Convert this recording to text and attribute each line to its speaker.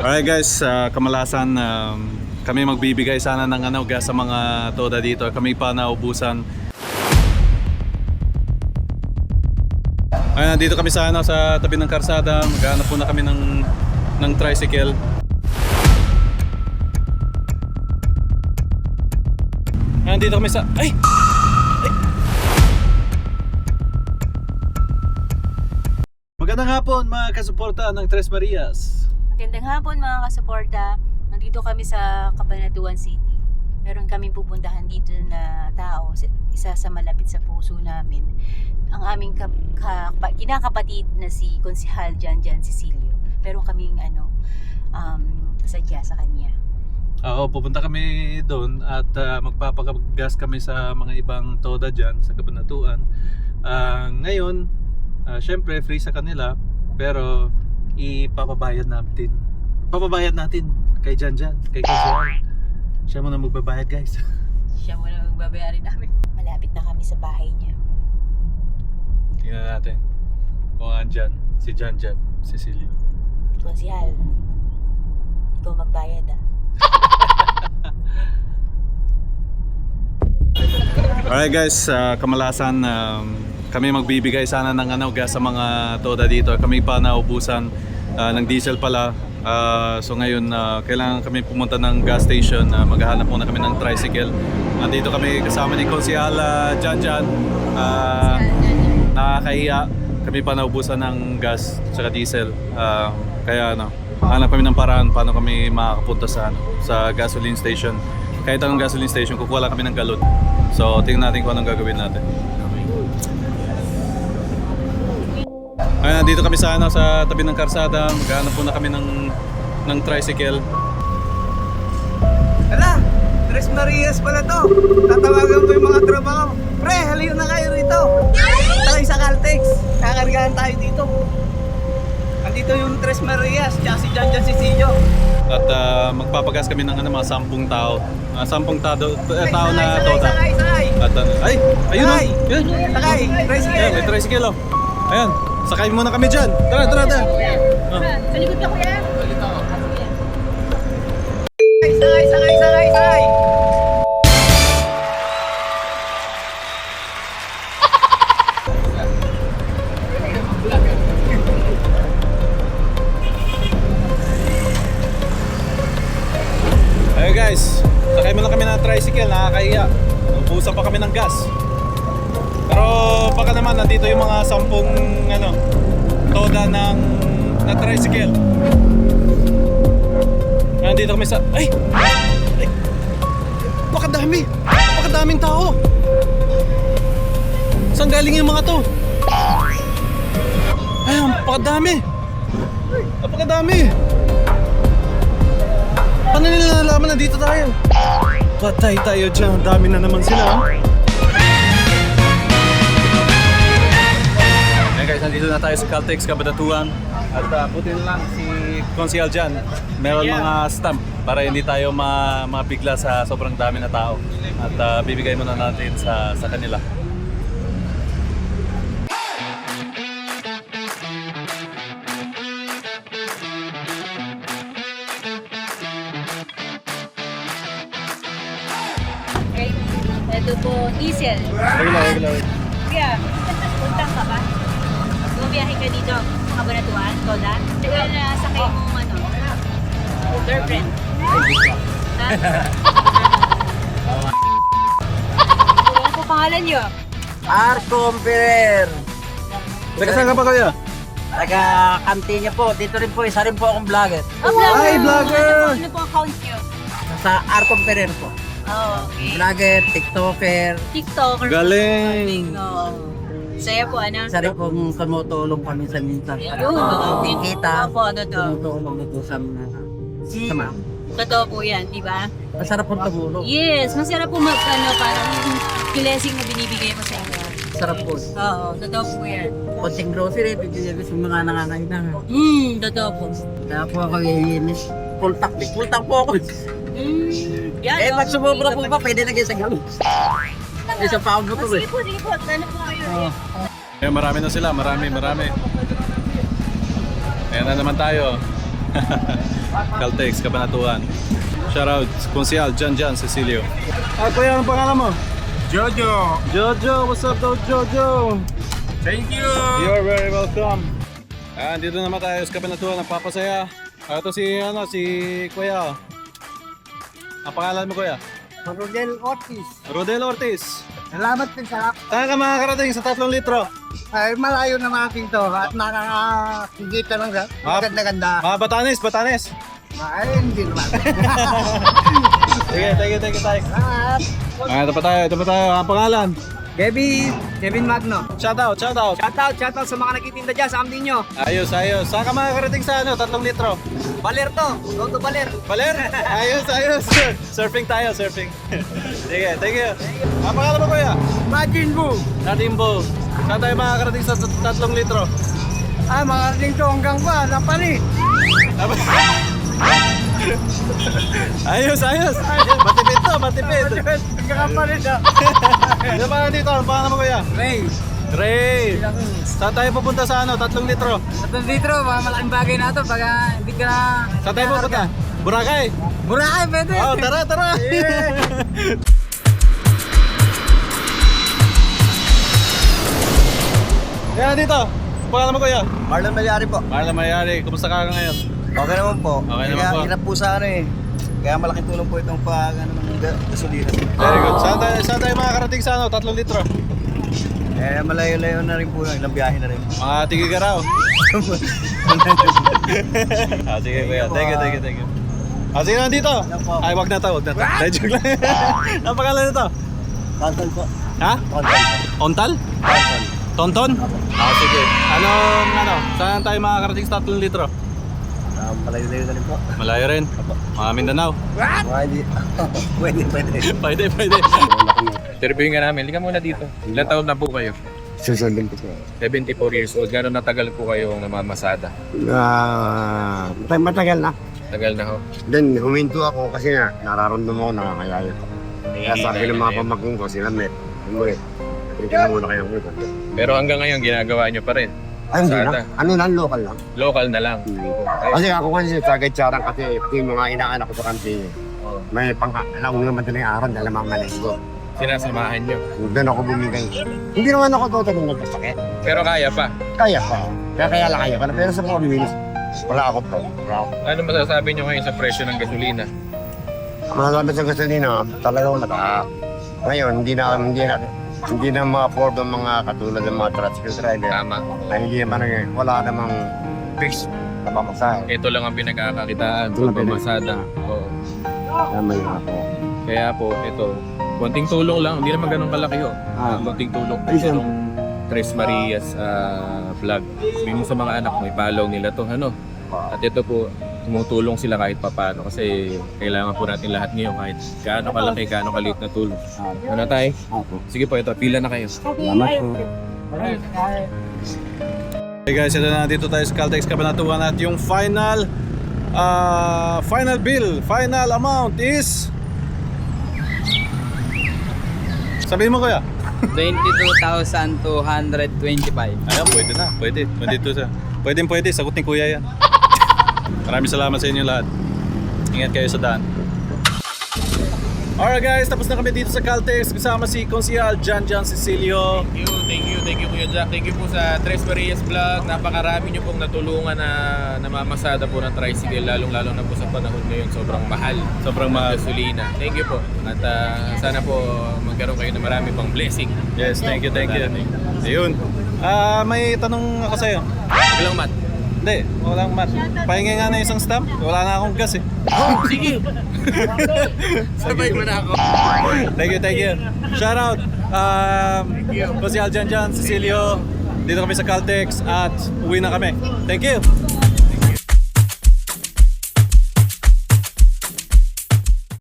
Speaker 1: Alright guys, kamalasan kami magbibigay sana ng gas sa mga toda dito. Kami pa naubusan. Ayun, dito kami sa sa tabi ng karsada. Maghahanap po na kami ng tricycle. Ayun, dito kami sa Magandang hapon mga kasuporta ng Tres Marias.
Speaker 2: Magandang hapon mga kasuporta. Nandito kami sa Cabanatuan City. Meron kaming pupuntahan dito na tao, isa sa malapit sa puso namin. Ang aming kinakapatid na si Konsehal Janjan Cecilio. Pero kaming sadya sa kanya.
Speaker 1: Oo, pupunta kami doon at magpapagas kami sa mga ibang toda dyan sa Cabanatuan. Ngayon, syempre free sa kanila, pero ipapabayad natin. Papabayad natin kay Janjan, kay Konsehal. Siya muna magbabayad, guys.
Speaker 2: Siya muna magbabayarin namin. Malapit na kami sa bahay niya.
Speaker 1: Tingnan natin kung andyan si Janjan Cecilio.
Speaker 2: Konsehal, ikaw magbayad ah.
Speaker 1: Alright guys, kamalasan kami magbibigay sana ng gas sa mga toda dito. Kami pa naubusan ng diesel pala. So ngayon kailangan kami pumunta ng gas station. Maghahanap muna kami ng tricycle. Nandito kami kasama ni Konsehal Janjan. Nakakahiya. Kami pa naubusan ng gas at diesel. Kaya hanap kami ng paraan paano kami makakapunta sa gasoline station. Kahit anong gasoline station, kukuha lang kami ng galon. So tingnan natin kung anong gagawin natin. Ayan, dito kami sa sa tabi ng karsada. Maghahanap po na kami ng tricycle.
Speaker 3: Hala, Tres Marias pala to. Tatawagan ko yung mga tropa ko. Pre, haliw na kayo rito. Tayo sa Caltex. Kakargahan tayo dito. Andito yung Tres Marias, tsaka si Janjan Cecilio.
Speaker 1: At magpapagas kami ng mga 10 tao. 10 tao na toda.
Speaker 3: Sakay.
Speaker 1: At ay, ayun
Speaker 3: Sakay.
Speaker 1: Yan.
Speaker 3: Sakay, tricycle.
Speaker 1: Ayan, may tricycle oh. Ayan, sakay muna kami dyan. Tara.
Speaker 2: Sa likod ka kuya.
Speaker 3: Sakay.
Speaker 1: Ayun guys, sakay muna kami ng tricycle. Nakakahiya. Ubusan pa kami ng gas. Pero baka naman nandito yung mga 10 toda na tricycle. Nandito kami sa Pakadaming tao. Saan galing yung mga to? Ayun, pakadami. Paano nila nalaman na dito tayo? Patay tayo dyan, dami na naman sila. Ayan guys, nandito na tayo sa Caltex, Cabanatuan. At buti na lang si Konsehal dyan. Meron mga stamp para hindi tayo mabigla sa sobrang dami na tao. At bibigay muna natin sa kanila.
Speaker 2: Okay. Ito po, diesel.
Speaker 1: Wait.
Speaker 2: Kuya, puntang ka ba? Bumiyahe ka dito, Cabanatuan, Toda. Tsaka sakay mong girlfriend. Ha? Ano po pangalan nyo?
Speaker 3: Arcom Ferrer.
Speaker 1: Teka, saan ka pa kaya?
Speaker 3: Taga Cantina po. Dito rin po, isa rin po akong vlogger.
Speaker 2: Vlogger!
Speaker 1: Ay, vlogger!
Speaker 2: Ano po account nyo?
Speaker 3: Sa Arcom Ferrer po.
Speaker 2: Okay.
Speaker 3: Vlogger, TikToker.
Speaker 2: TikToker.
Speaker 1: Galing!
Speaker 2: Saya po, ano?
Speaker 3: Isa rin pong tumutulong kami sa minsan. Kikita.
Speaker 2: Opo, ano to?
Speaker 3: Tumutulong dito sa mga sama.
Speaker 2: Totoo po yan, di ba?
Speaker 3: Masarap pong tumulong.
Speaker 2: Yes, masarap po parang blessing na binibigay mo sa inyo.
Speaker 3: Sarap po.
Speaker 2: Oo, totoo po yan.
Speaker 3: Konting grocery, bibigyan ko sa mga nangangailangan.
Speaker 2: Totoo po.
Speaker 3: Kaya po ako iinis. Full tank po ako.
Speaker 2: Yan,
Speaker 3: Eh,
Speaker 2: no?
Speaker 3: pag sumobra po pa, pwede na kayo sa galon. Isang pound mo to eh.
Speaker 2: Sige po. Ano po kayo?
Speaker 1: Marami na sila, marami. Ayan na naman tayo. Caltex, Cabanatuan. Shoutout, Konsyal, Jan Cecilio. Ah, kuya, anong pangalan mo?
Speaker 3: Jojo!
Speaker 1: Jojo, what's up daw, Jojo?
Speaker 3: Thank you!
Speaker 1: You're very welcome. Dito naman tayo sa Cabanatuan, nagpapasaya. Ito si Kuya. Ang pangalan mo, Kuya?
Speaker 3: Rodel Ortiz.
Speaker 1: Rodel Ortiz.
Speaker 3: Salamat din sa
Speaker 1: Saan ka makakarating sa 3 litro?
Speaker 3: ay malayo na aking to at nakakikita ng ganda-ganda.
Speaker 1: Batanes.
Speaker 3: Ay, hindi naman.
Speaker 1: Sige, thank you, tayo.
Speaker 3: Salamat!
Speaker 1: Ito pa tayo. Ang pangalan?
Speaker 3: Kevin Magno.
Speaker 1: Shoutout.
Speaker 3: Shoutout sa mga nagtitinda dyan sa Amdinyo.
Speaker 1: Ayos. Saan ka makakarating sa 3 litro?
Speaker 3: Baler to. Go to Baler.
Speaker 1: Baler? Ayos. Surfing tayo. Sige, thank you. Ang pangalan mo, Kuya?
Speaker 3: Imagine mo.
Speaker 1: Natimbo. Saan tayo makakarating sa 3 litro?
Speaker 3: Makarating to hanggang pa. Napali.
Speaker 1: Ayos. Matipid.
Speaker 3: Hanggang pa rin siya.
Speaker 1: Ano ba dito? Ang pangalan mo, Kuya? Ray. Saan tayo pupunta sa 3 litro?
Speaker 3: At dito, malaking bagay na ito. Pag hindi ka na...
Speaker 1: Saan tayo pupunta? Boracay.
Speaker 3: Boracay, pwede.
Speaker 1: Oh, tara. Yan dito. Pangalan mo, Kuya?
Speaker 3: Marlon Malyari po.
Speaker 1: Marlon Mayari, kumusta ka ngayon?
Speaker 3: Okay naman po.
Speaker 1: Okay naman po.
Speaker 3: Hirap po sa Kaya malaking tulong po itong gasolina.
Speaker 1: Very good. Saan tayo makakarating sa 3 litro?
Speaker 3: Malayo-layo na rin po. Ilang biyahe na rin.
Speaker 1: Mga Tigigaraw. Sige, Kuya. Thank you. Sige, nandito. Ay, wag na to. Joke lang. Ang pangalan nito?
Speaker 3: Tonton po.
Speaker 1: Ha?
Speaker 3: Tonton po.
Speaker 1: Ontal? Tonton? Sige. Saan tayo makakarating sa 3 litro?
Speaker 3: Malayo-layo na rin po.
Speaker 1: Malayo rin. Mga Mindanao.
Speaker 3: Hindi. Pwede.
Speaker 1: Pwede.
Speaker 4: Interviewin ka namin. Liga muna dito. Ilan taon na po kayo?
Speaker 3: Susundin ko po.
Speaker 4: 74 years old. Gano'n natagal po kayong namamasada?
Speaker 3: Matagal na.
Speaker 4: Tagal na ho.
Speaker 5: Then huminto ako kasi nga nararamdaman ko nakakayayot ako. Kaya sabi ng mga pamangkin ko, sila Met, hindi na muna kayo ng
Speaker 4: Pero hanggang ngayon, ginagawa nyo pa rin.
Speaker 5: Ay, hindi
Speaker 4: Sada.
Speaker 5: na. Ano lang, local lang.
Speaker 4: Local na lang.
Speaker 5: Kasi ako kasi sa Gatcharan kasi yung mga inaanak ko sa kantin, may pang-alaong naman din yung araw dahil mga malenggo.
Speaker 4: Sinasamahan nyo.
Speaker 5: Doon ako bumigay. Hindi naman ako totally nagkasakit.
Speaker 4: Pero kaya pa.
Speaker 5: Kaya pa. Kaya lang kaya pa. Pero sa mga bilis, wala ako po.
Speaker 4: Ano masasabi nyo ngayon sa presyo ng gasolina?
Speaker 5: Masasabi sa gasolina, talagang mataas. Ngayon, hindi na ma-afford ang mga katulad ng mga tricycle rider.
Speaker 4: Tama.
Speaker 5: Ay, hindi naman wala namang fix na pamasahe.
Speaker 4: Ito lang ang pinagkakakitaan.
Speaker 5: Ito lang
Speaker 4: Pamamasada. Oo.
Speaker 5: Tama yun ako.
Speaker 4: Kaya po, ito. Konting tulong lang. Hindi naman ganun kalaki ho. Konting tulong po
Speaker 5: Ay,
Speaker 4: sa nung Tres Marias vlog. Sabihin mo sa mga anak mo, ipalaw nila to. At ito po, tumutulong sila kahit papano kasi kailangan po natin lahat ngayon kahit gaano kalaki, gaano kaliit na tulong. Ano tayo? Sige po, ito, pila na kayo.
Speaker 5: Salamat po.
Speaker 1: Hey guys, ito na dito tayo sa Caltex Cabanatuan at yung final final amount is sabihin mo, Kuya.
Speaker 6: 22,225.
Speaker 1: Ayan, pwede. Pwede, sagot ni Kuya yan. Maraming salamat sa inyo lahat. Ingat kayo sa daan. Alright guys, tapos na kami dito sa Caltex kasama si Konsyal Jan Cecilio.
Speaker 4: Thank you Kuya Jack. Thank you po sa Tres Marias vlog. Napakarami nyo pong natulungan na namamasada po ng tricycle, lalong-lalo na po sa panahon ngayon. Sobrang mahal gasolina. Thank you po. At sana po magkaroon kayo ng marami pang blessing.
Speaker 1: Yes, thank you. Ayun. May tanong ako sa'yo.
Speaker 4: Walang mat.
Speaker 1: Hindi, walang mat. Pahingi nga na isang stamp. Wala na akong gas eh.
Speaker 4: Sige. Sabay mo na ako.
Speaker 1: Thank you. Shout out. Konsyal Jan Cecilio. Dito kami sa Caltex at uwi na kami. Thank you.